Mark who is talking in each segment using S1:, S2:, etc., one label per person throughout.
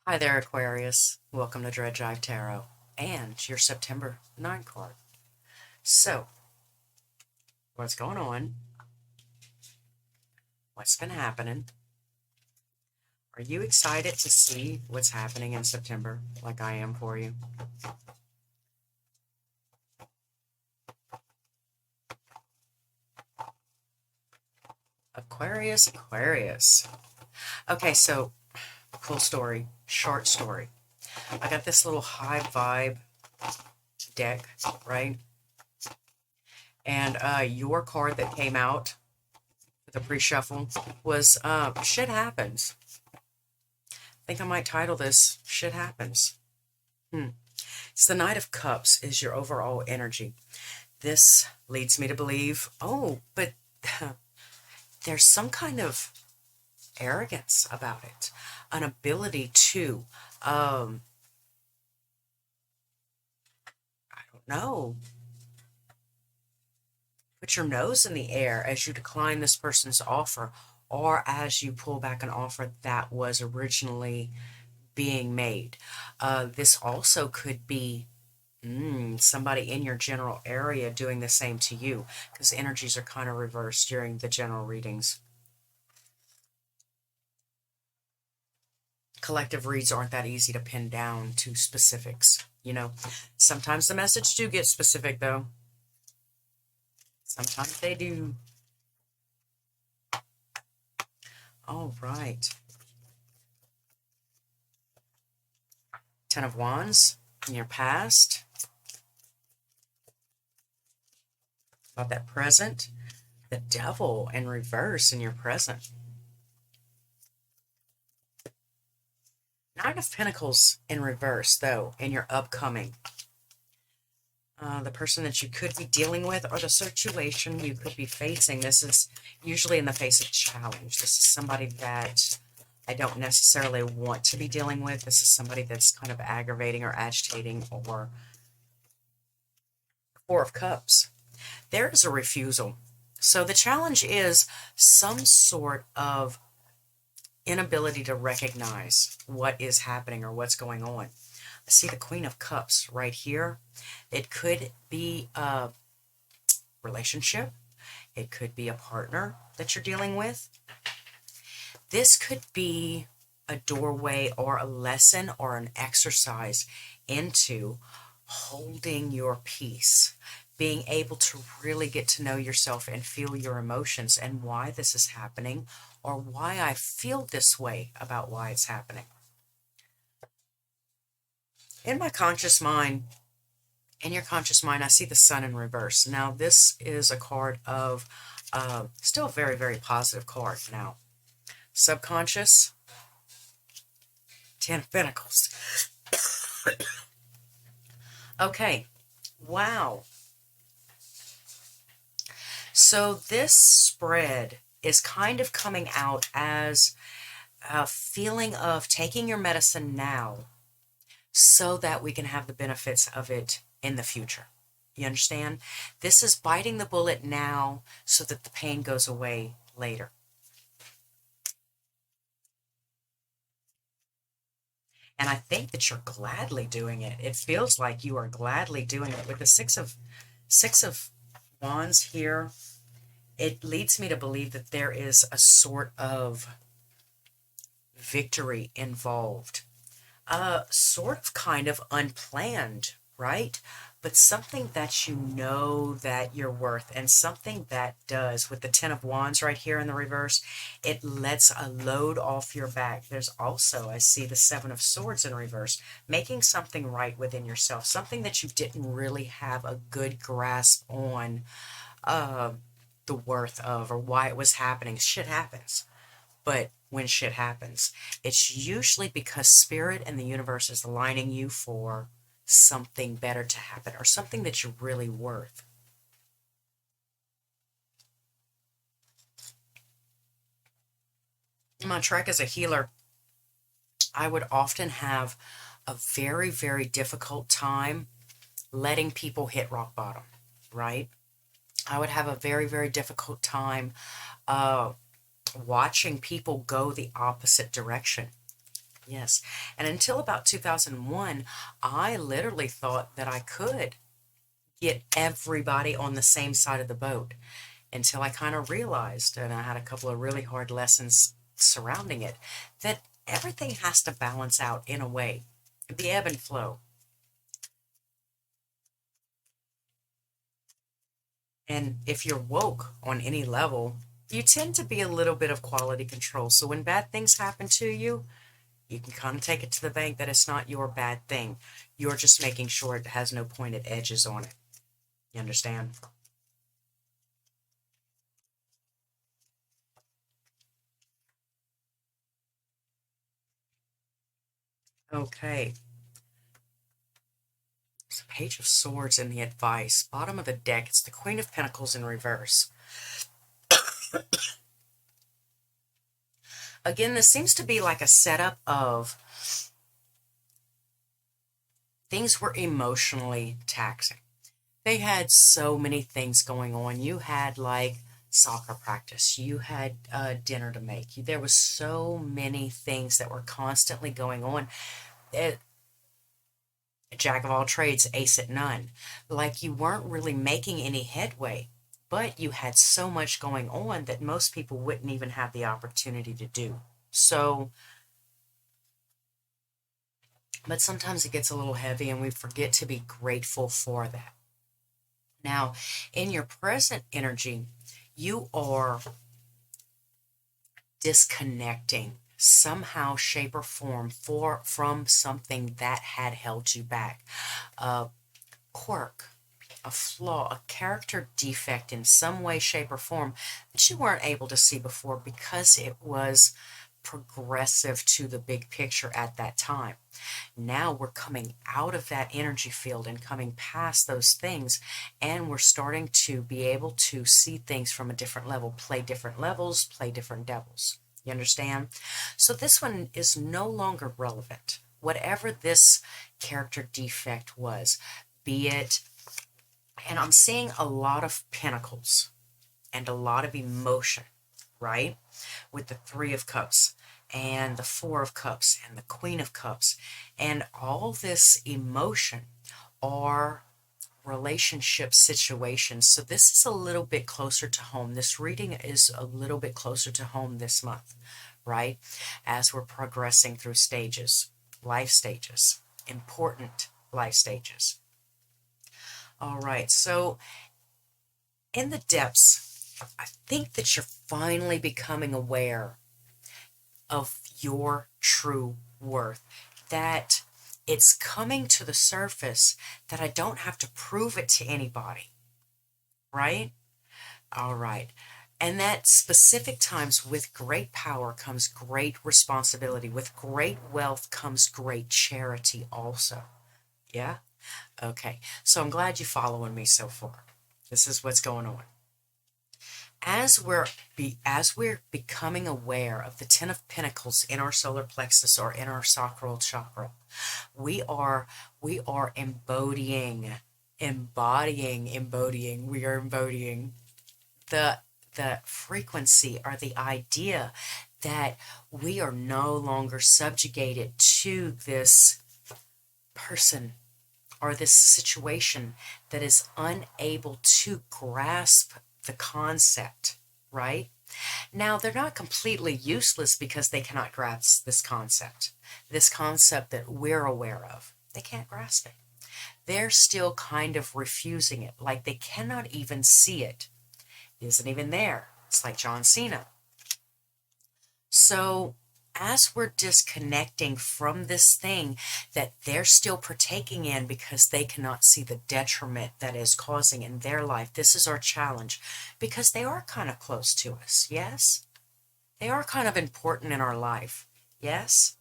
S1: Hi there, Aquarius. Welcome to Jive Tarot and your September 9 card. So, what's going on? What's been happening? Are you excited to see what's happening in September, like I am for you? Aquarius, Aquarius. Okay, so, cool story, short story. I got this little high vibe deck, right? And your card that came out, the pre-shuffle, was Shit Happens. I think I might title this Shit Happens. It's the Knight of Cups is your overall energy. This leads me to believe, but there's some kind of arrogance about it, an ability to, I don't know, put your nose in the air as you decline this person's offer or as you pull back an offer that was originally being made. This also could be somebody in your general area doing the same to you, because energies are kind of reversed during the general readings. Collective reads aren't that easy to pin down to specifics, Sometimes the message do get specific, though. Sometimes they do. All right. Ten of Wands in your past. About that present. The Devil in reverse in your present. Nine of Pentacles in reverse, though, in your upcoming. The person that you could be dealing with or the situation you could be facing. This is usually in the face of challenge. This is somebody that I don't necessarily want to be dealing with. This is somebody that's kind of aggravating or agitating, or Four of Cups. There is a refusal. So the challenge is some sort of inability to recognize what is happening or what's going on. I see the Queen of Cups right here. It could be a relationship. It could be a partner that you're dealing with. This could be a doorway or a lesson or an exercise into holding your peace, being able to really get to know yourself and feel your emotions and why this is happening, or why I feel this way about why it's happening. In my conscious mind, in your conscious mind, I see the Sun in reverse. Now, this is a card of, still a very, very positive card. Now, subconscious, Ten of Pentacles. Okay, wow. So this spread is kind of coming out as a feeling of taking your medicine now so that we can have the benefits of it in the future. You understand? This is biting the bullet now so that the pain goes away later. And I think that you're gladly doing it. It feels like you are gladly doing it. With the Six of Wands here, it leads me to believe that there is a sort of victory involved. Sort of kind of unplanned, right? But something that you know that you're worth, and something that does, with the Ten of Wands right here in the reverse, it lets a load off your back. There's also, I see the Seven of Swords in reverse, making something right within yourself, something that you didn't really have a good grasp on the worth of, or why it was happening. Shit happens. But when shit happens, it's usually because Spirit and the universe is aligning you for something better to happen, or something that you're really worth. In my trek as a healer, I would often have a very, very difficult time letting people hit rock bottom, right? I would have a very, very difficult time watching people go the opposite direction. Yes. And until about 2001, I literally thought that I could get everybody on the same side of the boat until I kind of realized, and I had a couple of really hard lessons surrounding it, that everything has to balance out in a way, the ebb and flow. And if you're woke on any level, you tend to be a little bit of quality control. So when bad things happen to you, you can kind of take it to the bank that it's not your bad thing. You're just making sure it has no pointed edges on it. You understand? Okay. It's a Page of Swords in the advice. Bottom of the deck, it's the Queen of Pentacles in reverse. Again, this seems to be like a setup of things were emotionally taxing. They had so many things going on. You had like soccer practice, you had dinner to make. There was so many things that were constantly going on. It, Jack of all trades, ace at none. Like you weren't really making any headway, but you had so much going on that most people wouldn't even have the opportunity to do. So, but sometimes it gets a little heavy and we forget to be grateful for that. Now, in your present energy, you are disconnecting somehow, shape, or form from something that had held you back. A quirk, a flaw, a character defect in some way, shape, or form that you weren't able to see before because it was progressive to the big picture at that time. Now we're coming out of that energy field and coming past those things, and we're starting to be able to see things from a different level, play different levels, play different devils. You understand? So this one is no longer relevant. Whatever this character defect was, be it, and I'm seeing a lot of pentacles and a lot of emotion, right? With the Three of Cups and the Four of Cups and the Queen of Cups, and all this emotion are relationship situations. So this is a little bit closer to home. This reading is a little bit closer to home this month, right? As we're progressing through stages, life stages, important life stages. All right, so in the depths, I think that you're finally becoming aware of your true worth, that it's coming to the surface that I don't have to prove it to anybody, right? All right. And that specific times with great power comes great responsibility. With great wealth comes great charity also. Yeah? Okay. So I'm glad you're following me so far. This is what's going on. As we're becoming aware of the Ten of Pentacles in our solar plexus or in our sacral chakra, we are we are embodying the frequency or the idea that we are no longer subjugated to this person or this situation that is unable to grasp the concept, right? Now, they're not completely useless because they cannot grasp this concept that we're aware of. They can't grasp it. They're still kind of refusing it, like they cannot even see it. It isn't even there. It's like John Cena. So, as we're disconnecting from this thing that they're still partaking in because they cannot see the detriment that is causing in their life, this is our challenge because they are kind of close to us, yes? They are kind of important in our life, yes?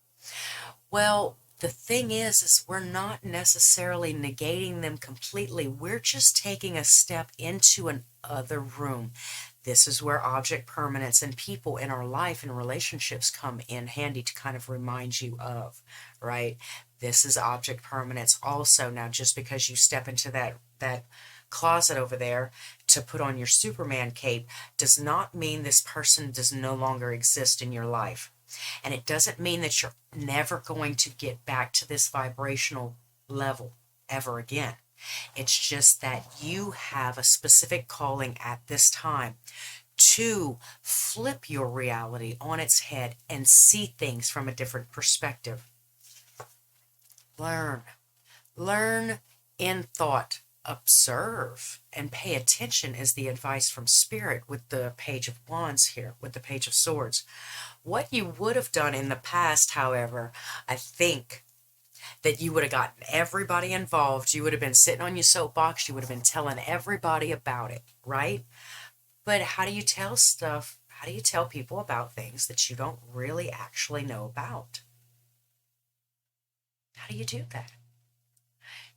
S1: Well, the thing is we're not necessarily negating them completely. We're just taking a step into another room. This is where object permanence and people in our life and relationships come in handy to kind of remind you of, right? This is object permanence also. Now, just because you step into that closet over there to put on your Superman cape does not mean this person does no longer exist in your life. And it doesn't mean that you're never going to get back to this vibrational level ever again. It's just that you have a specific calling at this time to flip your reality on its head and see things from a different perspective. Learn. Learn in thought. Observe and pay attention is the advice from Spirit with the Page of Wands here, with the Page of Swords. What you would have done in the past, however, I think that you would have gotten everybody involved. You would have been sitting on your soapbox. You would have been telling everybody about it, right? But how do you tell stuff? How do you tell people about things that you don't really actually know about? How do you do that?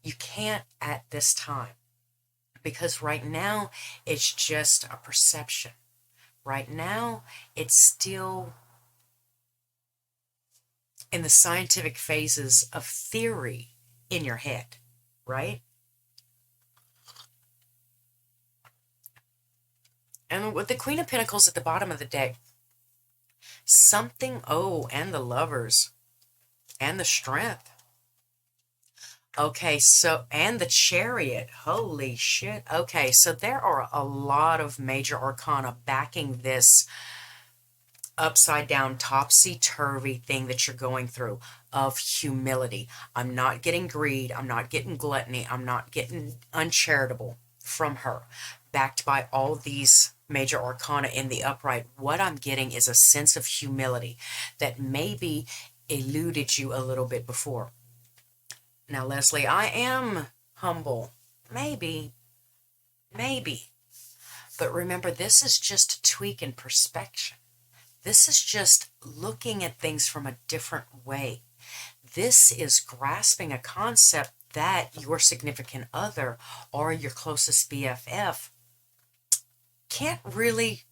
S1: You can't at this time, because right now it's just a perception. Right now it's still in the scientific phases of theory in your head, right? And with the Queen of Pentacles at the bottom of the deck, something, and the Lovers, and the Strength. Okay, so, and the Chariot. Holy shit. Okay, so there are a lot of major arcana backing this upside down, topsy-turvy thing that you're going through of humility. I'm not getting greed. I'm not getting gluttony. I'm not getting uncharitable from her. Backed by all these major arcana in the upright, what I'm getting is a sense of humility that maybe eluded you a little bit before. Now, Leslie, I am humble. Maybe. But remember, this is just a tweak in perspective. This is just looking at things from a different way. This is grasping a concept that your significant other or your closest BFF can't really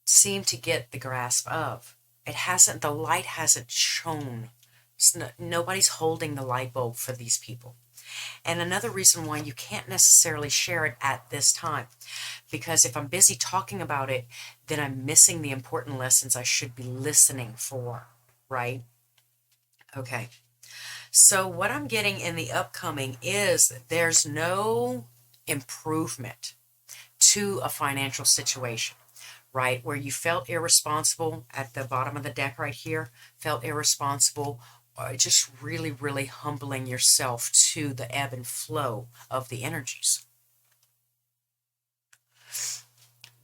S1: seem to get the grasp of. It hasn't, the light hasn't shone. Nobody's holding the light bulb for these people. And another reason why you can't necessarily share it at this time, because if I'm busy talking about it, then I'm missing the important lessons I should be listening for, right? Okay. So what I'm getting in the upcoming is there's no improvement to a financial situation, right? Where you felt irresponsible at the bottom of the deck right here, felt irresponsible, just really, really humbling yourself to the ebb and flow of the energies.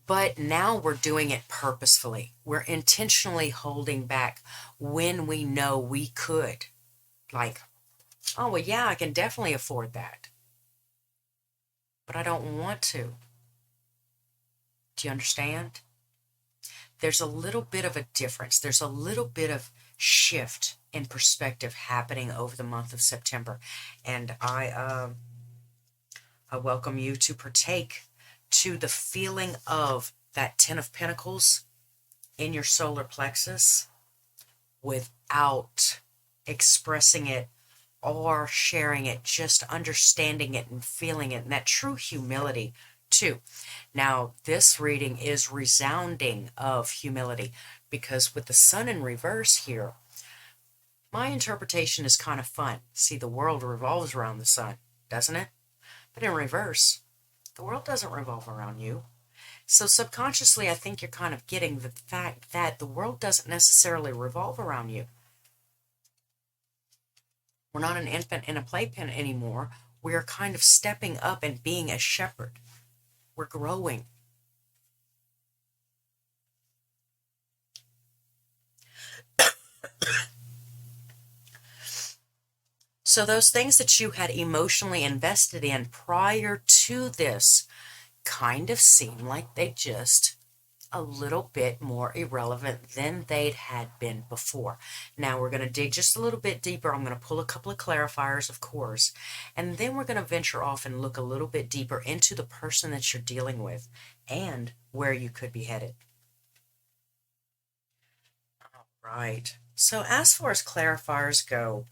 S1: But now we're doing it purposefully. We're intentionally holding back when we know we could. Like, oh, well, yeah, I can definitely afford that. But I don't want to. Do you understand? There's a little bit of a difference. There's a little bit of shift in perspective happening over the month of September. And I welcome you to partake to the feeling of that Ten of Pentacles in your solar plexus without expressing it or sharing it, just understanding it and feeling it, and that true humility too. Now, this reading is resounding of humility, because with the sun in reverse here, my interpretation is kind of fun. See, the world revolves around the sun, doesn't it? But in reverse, the world doesn't revolve around you. So subconsciously, I think you're kind of getting the fact that the world doesn't necessarily revolve around you. We're not an infant in a playpen anymore. We're kind of stepping up and being a shepherd. We're growing. So those things that you had emotionally invested in prior to this kind of seem like they just a little bit more irrelevant than they'd had been before. Now we're going to dig just a little bit deeper. I'm going to pull a couple of clarifiers, of course, and then we're going to venture off and look a little bit deeper into the person that you're dealing with and where you could be headed. All right. So as far as clarifiers go,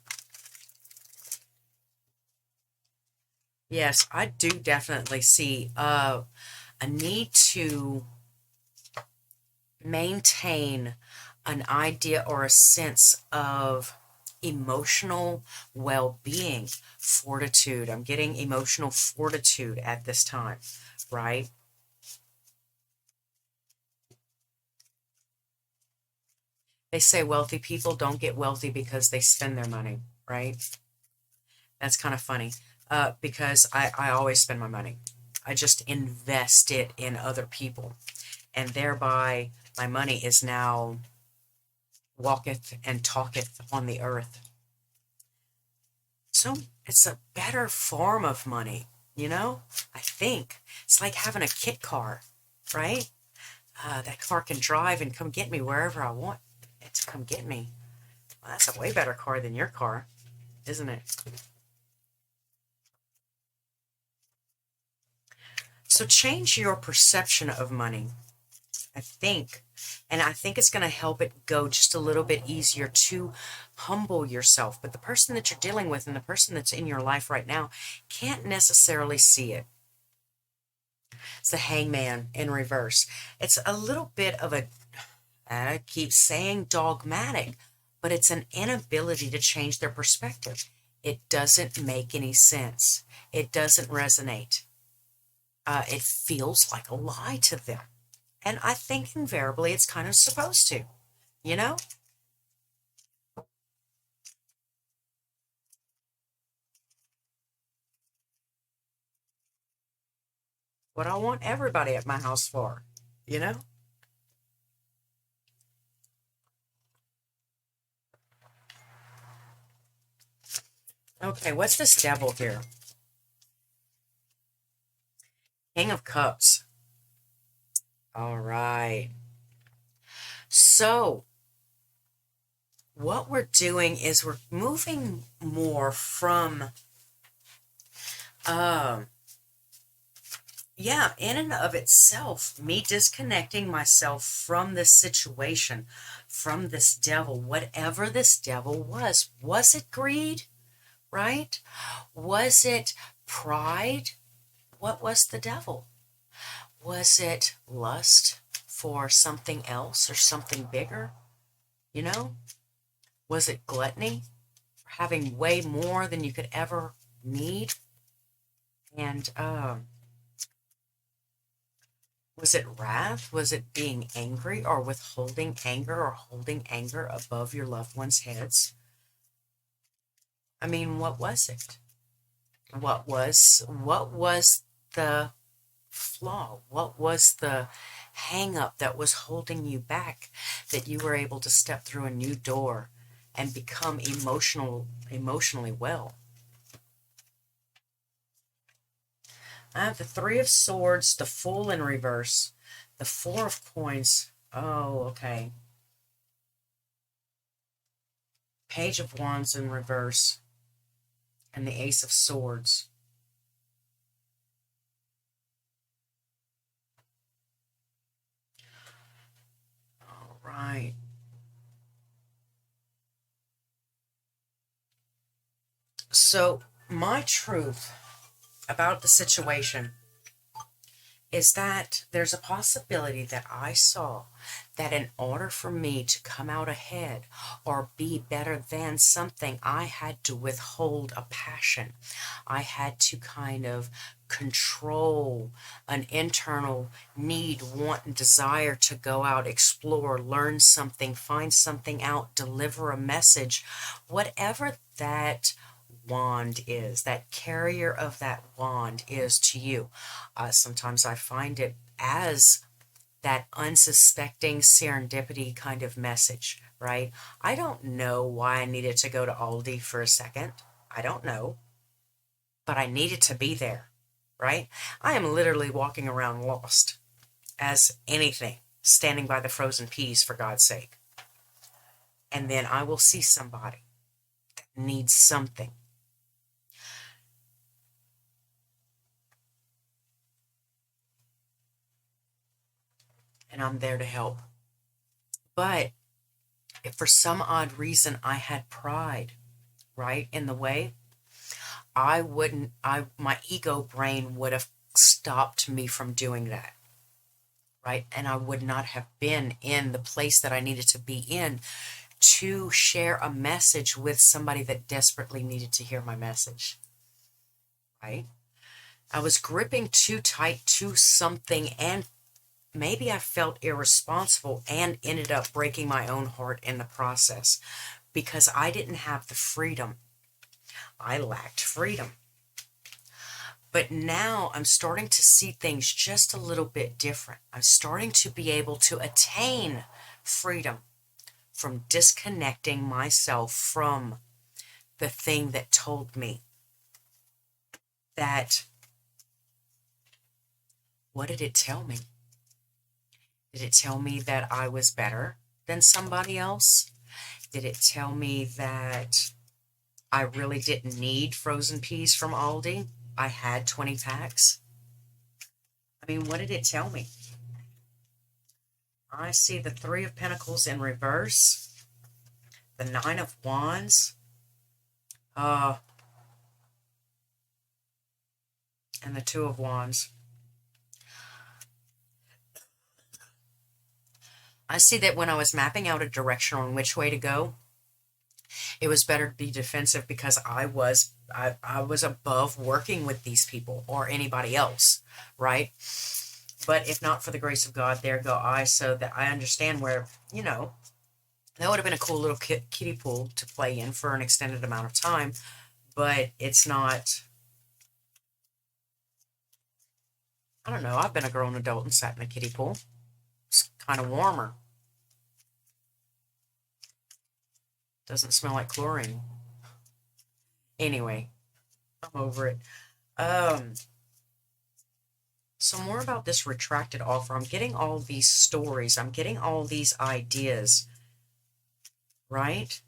S1: yes, I do definitely see a need to maintain an idea or a sense of emotional well-being, fortitude. I'm getting emotional fortitude at this time, right? They say wealthy people don't get wealthy because they spend their money, right? That's kind of funny, because I always spend my money. I just invest it in other people, and thereby my money is now walketh and talketh on the earth. So it's a better form of money, I think. It's like having a kit car, right? That car can drive and come get me wherever I want it to come get me. Well, that's a way better car than your car, isn't it? So change your perception of money, I think. And I think it's going to help it go just a little bit easier to humble yourself. But the person that you're dealing with and the person that's in your life right now can't necessarily see it. It's the Hangman in reverse. It's a little bit of a, I keep saying dogmatic, but it's an inability to change their perspective. It doesn't make any sense. It doesn't resonate. It feels like a lie to them. And I think invariably it's kind of supposed to, you know? What I want everybody at my house for, you know? Okay, what's this devil here? King of Cups. All right. So, what we're doing is we're moving more from, um, yeah, in and of itself, me disconnecting myself from this situation, from this devil, whatever this devil was. Was it greed, right? Was it pride? What was the devil? Was it lust for something else or something bigger? You know? Was it gluttony? Having way more than you could ever need? And was it wrath? Was it being angry or withholding anger or holding anger above your loved ones' heads? I mean, what was it? What was the flaw? What was the hang up that was holding you back, that you were able to step through a new door and become emotionally well? I have the Three of Swords, the Fool in reverse, the Four of Coins. Oh, okay. Page of Wands in reverse, and the Ace of Swords. All right. So, my truth about the situation is that there's a possibility that I saw that in order for me to come out ahead or be better than something, I had to withhold a passion. I had to kind of control an internal need, want, and desire to go out, explore, learn something, find something out, deliver a message, whatever that wand is, that carrier of that wand is to you. Sometimes I find it as that unsuspecting serendipity kind of message, right? I don't know why I needed to go to Aldi for a second. I don't know. But I needed to be there, right? I am literally walking around lost as anything, standing by the frozen peas, for God's sake. And then I will see somebody that needs something. And I'm there to help. But if for some odd reason I had pride, right, in the way, my ego brain would have stopped me from doing that. right? And I would not have been in the place that I needed to be in to share a message with somebody that desperately needed to hear my message, right? I was gripping too tight to something, and maybe I felt irresponsible and ended up breaking my own heart in the process because I didn't have the freedom. I lacked freedom. But now I'm starting to see things just a little bit different. I'm starting to be able to attain freedom from disconnecting myself from the thing that told me that. What did it tell me? Did it tell me that I was better than somebody else? Did it tell me that I really didn't need frozen peas from Aldi? I had 20 packs. I mean, what did it tell me? I see the Three of Pentacles in reverse, the Nine of Wands, and the Two of Wands. I see that when I was mapping out a direction on which way to go, it was better to be defensive because I was above working with these people or anybody else, right? But if not for the grace of God, there go I. So that I understand where, that would have been a cool little kiddie pool to play in for an extended amount of time, but it's not. I don't know. I've been a grown adult and sat in a kiddie pool. It's kind of warmer. Doesn't smell like chlorine. Anyway, I'm over it. So more about this retracted offer. I'm getting all these stories. I'm getting all these ideas, right?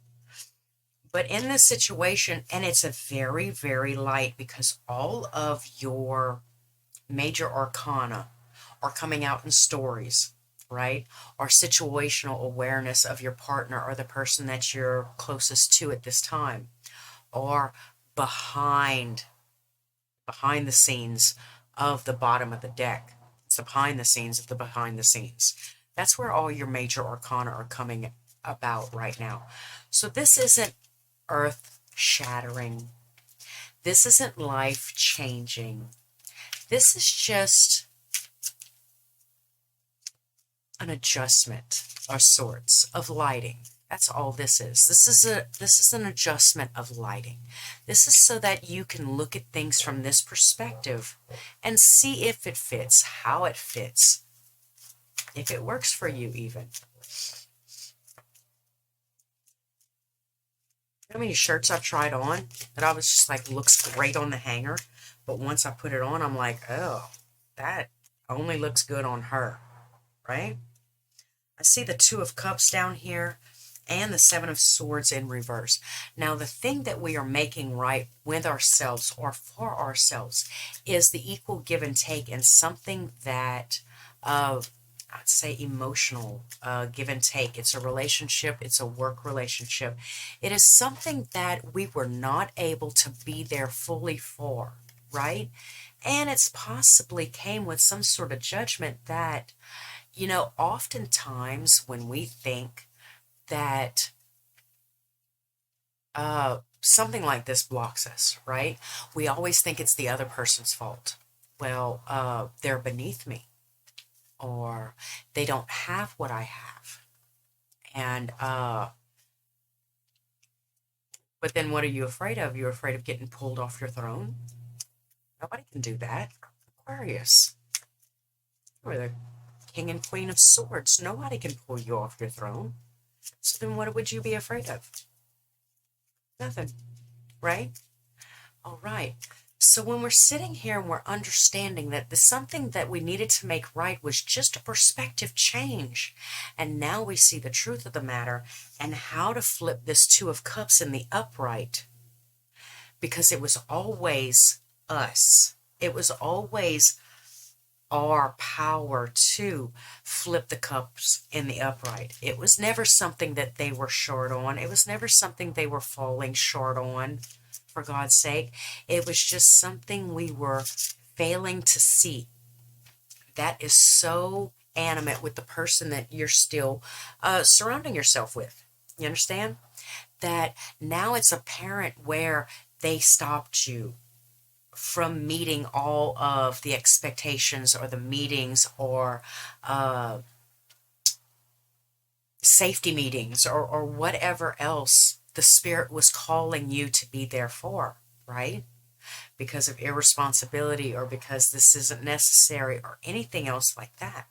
S1: But in this situation, and it's a very, very light because all of your major arcana are coming out in stories, right? Or situational awareness of your partner or the person that you're closest to at this time, or behind the scenes of the bottom of the deck. It's the behind the scenes of the behind the scenes. That's where all your major arcana are coming about right now. So this isn't earth shattering. This isn't life changing. This is just an adjustment of sorts of lighting. That's all this is. This is an adjustment of lighting. This is so that you can look at things from this perspective and see if it fits, how it fits, if it works for you even. How many shirts I've tried on that I was just like, looks great on the hanger, but once I put it on, I'm like, oh, that only looks good on her, right? I see the Two of Cups down here and the Seven of Swords in reverse. Now, the thing that we are making right with ourselves or for ourselves is the equal give and take, and something that, I'd say emotional give and take. It's a relationship. It's a work relationship. It is something that we were not able to be there fully for, right? And it's possibly came with some sort of judgment that, oftentimes when we think that something like this blocks us, right? We always think it's the other person's fault. Well, they're beneath me, or they don't have what I have. And, but then what are you afraid of? You're afraid of getting pulled off your throne? Nobody can do that. Aquarius. You're the King and Queen of Swords. Nobody can pull you off your throne. So then what would you be afraid of? Nothing, right? All right. So when we're sitting here and we're understanding that the something that we needed to make right was just a perspective change, and now we see the truth of the matter and how to flip this Two of Cups in the upright, because it was always us. It was always our power to flip the cups in the upright. It was never something that they were short on. It was never something they were falling short on, for God's sake. It was just something we were failing to see. That is so animate with the person that you're still surrounding yourself with. You understand? That now it's apparent where they stopped you from meeting all of the expectations or the meetings or safety meetings or whatever else the spirit was calling you to be there for, right? Because of irresponsibility or because this isn't necessary or anything else like that.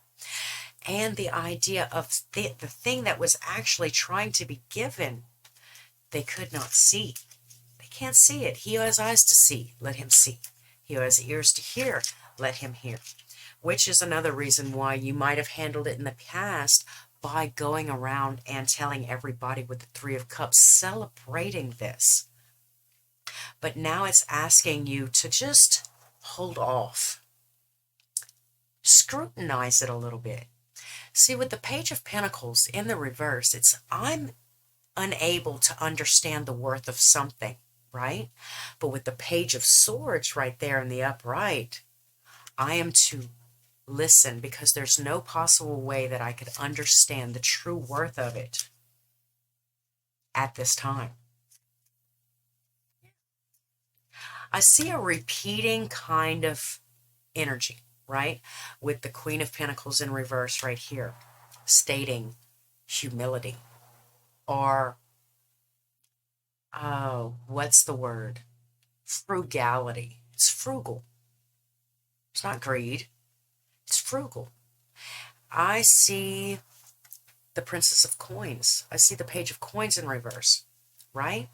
S1: And the idea of the thing that was actually trying to be given, they could not see. They can't see it. He who has eyes to see, let him see. He who has ears to hear, let him hear. Which is another reason why you might have handled it in the past by going around and telling everybody with the Three of Cups, celebrating this. But now it's asking you to just hold off. Scrutinize it a little bit. See, with the Page of Pentacles in the reverse, it's I'm unable to understand the worth of something, right? But with the Page of Swords right there in the upright, I am to listen because there's no possible way that I could understand the true worth of it at this time. I see a repeating kind of energy, right? With the Queen of Pentacles in reverse right here, stating humility or, what's the word? Frugality. It's frugal. It's not greed. It's frugal. I see the Princess of Coins. I see the Page of Coins in reverse, right?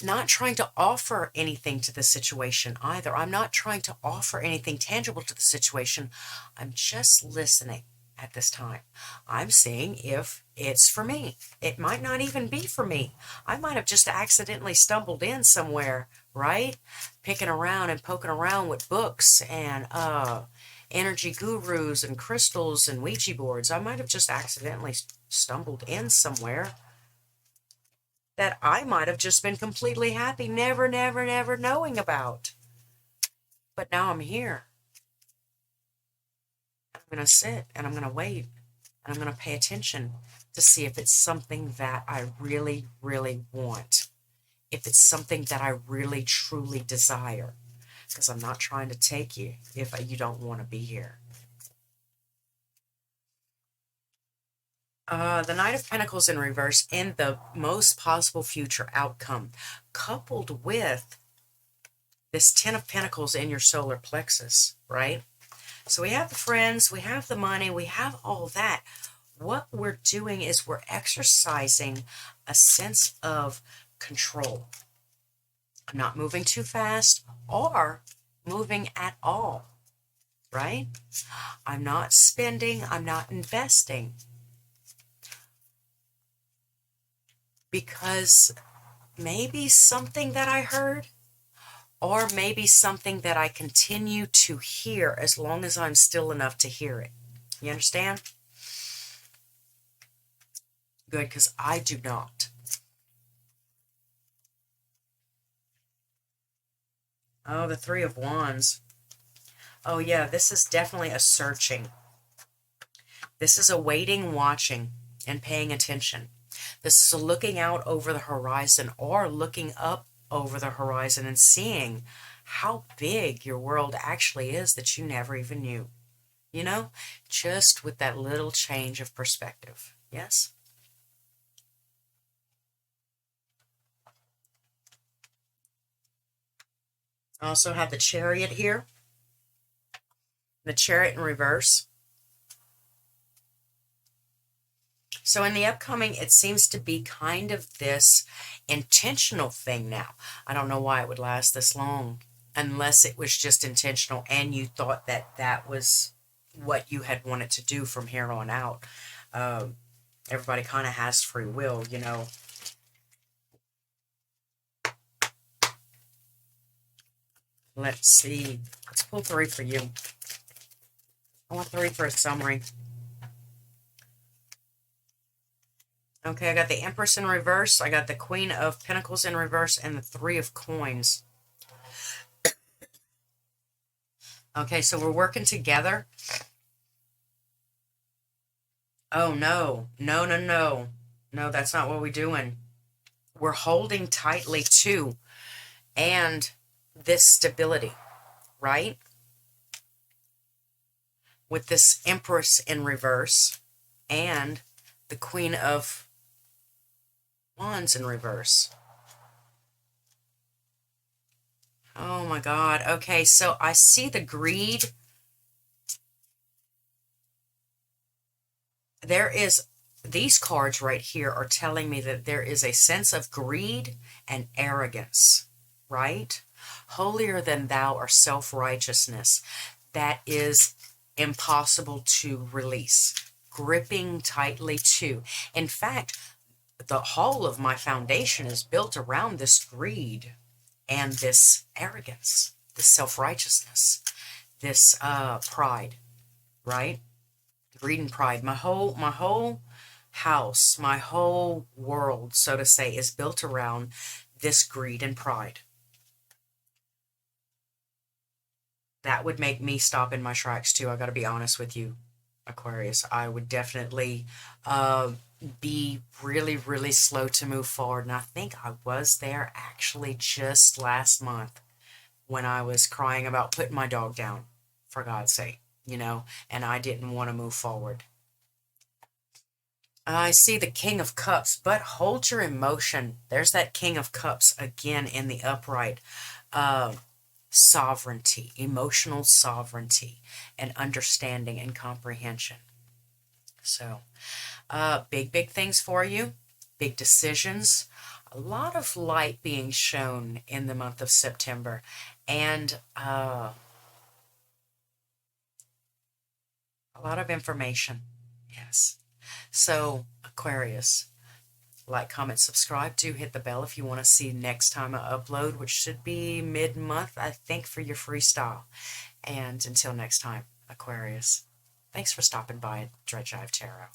S1: Not trying to offer anything to the situation either. I'm not trying to offer anything tangible to the situation. I'm just listening at this time. I'm seeing if it's for me. It might not even be for me. I might have just accidentally stumbled in somewhere, right? Picking around and poking around with books and energy gurus and crystals and Ouija boards. I might have just accidentally stumbled in somewhere that I might have just been completely happy, never knowing about. But now I'm here. I'm going to sit and I'm going to wait and I'm going to pay attention to see if it's something that I really want. If it's something that I really truly desire. Because I'm not trying to take you if you don't want to be here. The Knight of Pentacles in reverse in the most possible future outcome, coupled with this Ten of Pentacles in your solar plexus, right? So we have the friends, we have the money, we have all that. What we're doing is we're exercising a sense of control. I'm not moving too fast or moving at all, right? I'm not spending, I'm not investing. Because maybe something that I heard, or maybe something that I continue to hear as long as I'm still enough to hear it. You understand? Good, because I do not. Oh, the Three of Wands. Oh, yeah, this is definitely a searching. This is a waiting, watching, and paying attention. This is a looking out over the horizon or looking up over the horizon and seeing how big your world actually is that you never even knew. You know, just with that little change of perspective. Yes? I also have the Chariot here. The Chariot in reverse. So in the upcoming, it seems to be kind of this intentional thing now. I don't know why it would last this long, unless it was just intentional and you thought that that was what you had wanted to do from here on out. Everybody kind of has free will, you know. Let's see. Let's pull 3 for you. I want 3 for a summary. Okay, I got the Empress in reverse. I got the Queen of Pentacles in reverse and the Three of Coins. Okay, so we're working together. Oh, no. No, no, no. No, that's not what we're doing. We're holding tightly to and this stability, right? With this Empress in reverse and the Queen of Wands in reverse. Oh my God. Okay, so I see the greed. There is, these cards right here are telling me that there is a sense of greed and arrogance, right? Holier than thou or self-righteousness that is impossible to release, gripping tightly to. In fact, the whole of my foundation is built around this greed and this arrogance, this self-righteousness, this pride, right? Greed and pride. My whole house, my whole world, so to say, is built around this greed and pride. That would make me stop in my tracks too. I got to be honest with you, Aquarius. I would definitely be really, really slow to move forward. And I think I was there actually just last month when I was crying about putting my dog down, for God's sake, and I didn't want to move forward. I see the King of Cups, but hold your emotion. There's that King of Cups again in the upright. Uh, Sovereignty, emotional sovereignty, and understanding and comprehension. So, big, big things for you, big decisions, a lot of light being shown in the month of September, and a lot of information. Yes. So, Aquarius, like, comment, subscribe. Do hit the bell if you want to see next time I upload, which should be mid-month, I think, for your freestyle. And until next time, Aquarius, thanks for stopping by at Jive Tarot.